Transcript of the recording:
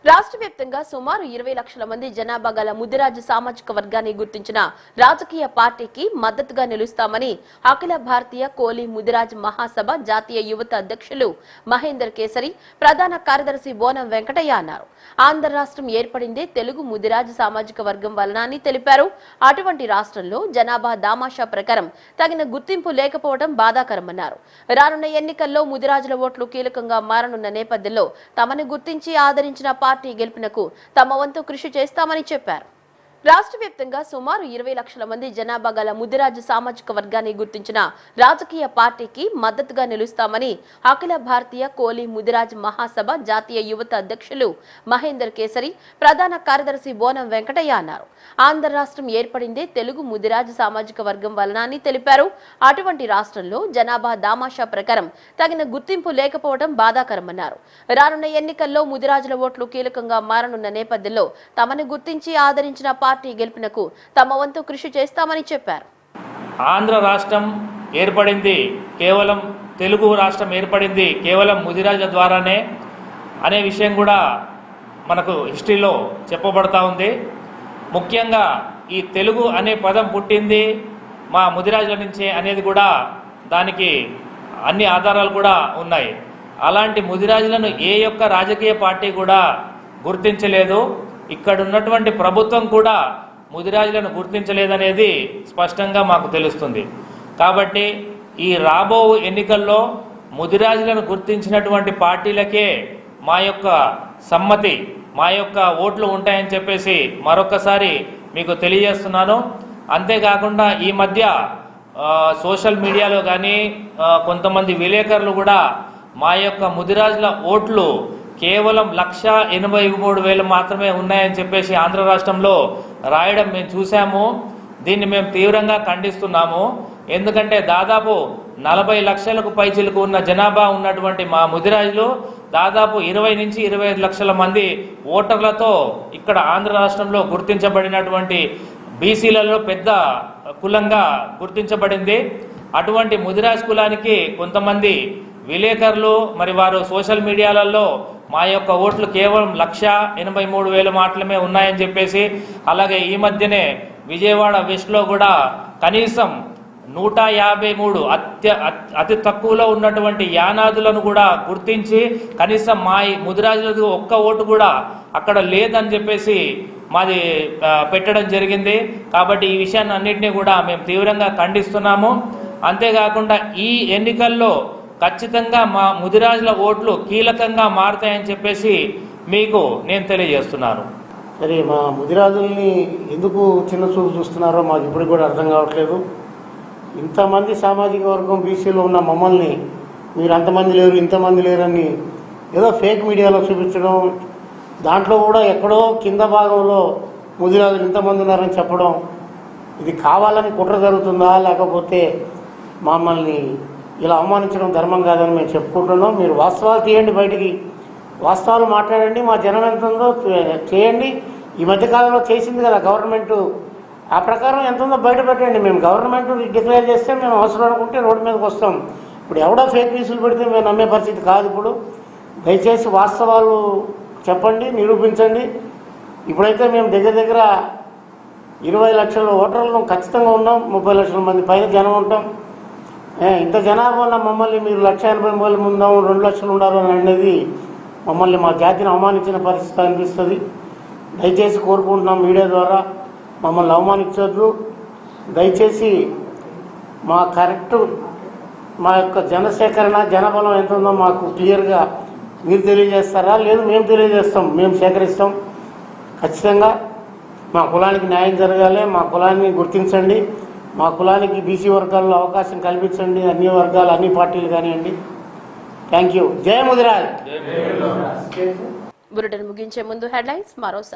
రాష్ట్ర వ్యాప్తంగా సుమారు 20 లక్షల మంది జనాభా గల ముదిరాజు సామాజిక వర్గాన్ని గుర్తించిన రాజకీయ పార్టీకి మద్దతుగా నిలుస్తామని అఖిల భారతీయ కోలి ముదిరాజ్ మహాసభ జాతీయ యువత అధ్యక్షులు మహేందర్ కేసరి, ప్రధాన కార్యదర్శి బోనం వెంకటయ్య అన్నారు. ఆంధ్ర రాష్ట్రం ఏర్పడిందే తెలుగు ముదిరాజు సామాజిక వర్గం వలన అని తెలిపారు. అటువంటి రాష్ట్రంలో జనాభా దామాషా ప్రకారం తగిన గుర్తింపు లేకపోవడం బాధాకరమన్నారు. రానున్న ఎన్నికల్లో ముదిరాజుల ఓట్లు కీలకంగా మారనున్న నేపథ్యంలో తమను గుర్తించి ఆదరించిన పార్టీ గెలుపునకు తమ వంతు కృషి చేస్తామని చెప్పారు. రాష్ట్ర వ్యాప్తంగా సుమారు 20 లక్షల మంది జనాభా గల ముదిరాజు సామాజిక వర్గాన్ని గుర్తించిన రాజకీయ పార్టీకి మద్దతుగా నిలుస్తామని అఖిల భారతీయ కోలి ముదిరాజ్ మహాసభ జాతీయ యువత అధ్యక్షులు మహేందర్ కేసరి, ప్రధాన కార్యదర్శి బోనం వెంకటయ్య అన్నారు. ఆంధ్ర రాష్ట్రం ఏర్పడిందే తెలుగు ముదిరాజు సామాజిక వర్గం వలన అని తెలిపారు. అటువంటి రాష్ట్రంలో జనాభా దామాషా ప్రకారం తగిన గుర్తింపు లేకపోవడం బాధాకరమన్నారు. రానున్న ఎన్నికల్లో ముదిరాజుల ఓట్లు కీలకంగా మారనున్న నేపథ్యంలో తమను గుర్తించి ఆదరించిన పార్టీ గెలుపునకు తమ వంతు కృషి చేస్తామని చెప్పారు. ఆంధ్ర రాష్ట్రం ఏర్పడింది కేవలం తెలుగు రాష్ట్రం ఏర్పడింది కేవలం ముదిరాజుల ద్వారానే అనే విషయం కూడా మనకు హిస్టరీలో చెప్పబడతా ఉంది. ముఖ్యంగా ఈ తెలుగు అనే పదం పుట్టింది మా ముదిరాజుల నుంచే అనేది కూడా దానికి అన్ని ఆధారాలు కూడా ఉన్నాయి. అలాంటి ముదిరాజులను ఏ యొక్క రాజకీయ పార్టీ కూడా గుర్తించలేదు. ఇక్కడ ఉన్నటువంటి ప్రభుత్వం కూడా ముదిరాజులను గుర్తించలేదనేది స్పష్టంగా మాకు తెలుస్తుంది. కాబట్టి ఈ రాబో ఎన్నికల్లో ముదిరాజులను గుర్తించినటువంటి పార్టీలకే మా యొక్క సమ్మతి, మా యొక్క ఓట్లు ఉంటాయని చెప్పేసి మరొకసారి మీకు తెలియజేస్తున్నాను. అంతేకాకుండా ఈ మధ్య సోషల్ మీడియాలో కానీ కొంతమంది విలేకరులు కూడా మా యొక్క ముదిరాజుల ఓట్లు కేవలం 1,83,000 మాత్రమే ఉన్నాయని చెప్పేసి ఆంధ్ర రాష్ట్రంలో రాయడం మేము చూసాము. దీన్ని మేము తీవ్రంగా ఖండిస్తున్నాము. ఎందుకంటే దాదాపు 40 లక్షలకు పైచిలకు ఉన్న జనాభా ఉన్నటువంటి మా ముదిరాజులు దాదాపు 20 నుంచి 25 లక్షల మంది ఓటర్లతో ఇక్కడ ఆంధ్ర రాష్ట్రంలో గుర్తించబడినటువంటి బీసీలలో పెద్ద కులంగా గుర్తించబడింది. అటువంటి ముదిరాజ్ కులానికి కొంతమంది విలేకరులు మరి వారు సోషల్ మీడియాలలో మా యొక్క ఓట్లు కేవలం 1,83,000 మాత్రమే ఉన్నాయని చెప్పేసి, అలాగే ఈ మధ్యనే విజయవాడ వెస్ట్లో కూడా కనీసం 153 అతి తక్కువలో ఉన్నటువంటి యానాదులను కూడా గుర్తించి కనీసం మా ముదిరాజులకు ఒక్క ఓటు కూడా అక్కడ లేదని చెప్పేసి మాది పెట్టడం జరిగింది. కాబట్టి ఈ విషయాన్ని అన్నింటినీ కూడా మేము తీవ్రంగా ఖండిస్తున్నాము. అంతేకాకుండా ఈ ఎన్నికల్లో ఖచ్చితంగా మా ముదిరాజుల ఓట్లు కీలకంగా మారుతాయని చెప్పేసి మీకు నేను తెలియజేస్తున్నాను. సరే, మా ముదిరాజుల్ని ఎందుకు చిన్న చూపు చూస్తున్నారో మాకు ఇప్పటికి కూడా అర్థం కావట్లేదు. ఇంతమంది సామాజిక వర్గం బీసీలో ఉన్న మమ్మల్ని మీరు అంతమంది లేరు ఇంతమంది లేరని ఏదో ఫేక్ మీడియాలో చూపించడం, దాంట్లో కూడా ఎక్కడో కింద భాగంలో ముదిరాజులు ఇంతమంది ఉన్నారని చెప్పడం, ఇది కావాలని కుట్ర జరుగుతుందా లేకపోతే మమ్మల్ని ఇలా అవమానించడం ధర్మం కాదని మేము చెప్పుకుంటున్నాం. మీరు వాస్తవాలు తీయండి, బయటికి వాస్తవాలు మాట్లాడండి, మా జనం ఎంత ఉందో చేయండి. ఈ మధ్యకాలంలో చేసింది కదా గవర్నమెంటు, ఆ ప్రకారం ఎంత ఉందో బయట పెట్టండి. మేము గవర్నమెంట్ డిక్లేర్ చేస్తే మేము అవసరం అనుకుంటే రోడ్డు మీదకి వస్తాం. ఇప్పుడు ఎవడో ఫేక్ న్యూస్లు పెడితే మేము నమ్మే పరిస్థితి కాదు. ఇప్పుడు దయచేసి వాస్తవాలు చెప్పండి, నిరూపించండి. ఇప్పుడైతే మేము దగ్గర 20 లక్షల ఓటర్లను ఖచ్చితంగా ఉన్నాం. 30 లక్షల మంది పైన జనం ఉంటాం. ఇంత జనాభా ఉన్న మమ్మల్ని మీరు 1,83,000 ఉందాం 2 లక్షలు ఉండాలి అని అనేది మమ్మల్ని మా జాతిని అవమానించిన పరిస్థితి అనిపిస్తుంది. దయచేసి కోరుకుంటున్నాం, మీడియా ద్వారా మమ్మల్ని అవమానించొద్దు. దయచేసి మా యొక్క జనసేకరణ జనబలం ఎంత ఉందో మాకు క్లియర్గా మీరు తెలియజేస్తారా? లేదు మేము తెలియజేస్తాం, మేము సేకరిస్తాం. ఖచ్చితంగా మా కులానికి న్యాయం జరగాలి, మా కులాన్ని గుర్తించండి, మా కులానికి బీసీ వర్గాల్లో అవకాశం కల్పించండి, అన్ని వర్గాలు అన్ని పార్టీలు కానివ్వండి. Thank you. జై ముదిరాజ్. బులెటిన్ ముగించే ముందు హెడ్లైన్స్ మరోసారి.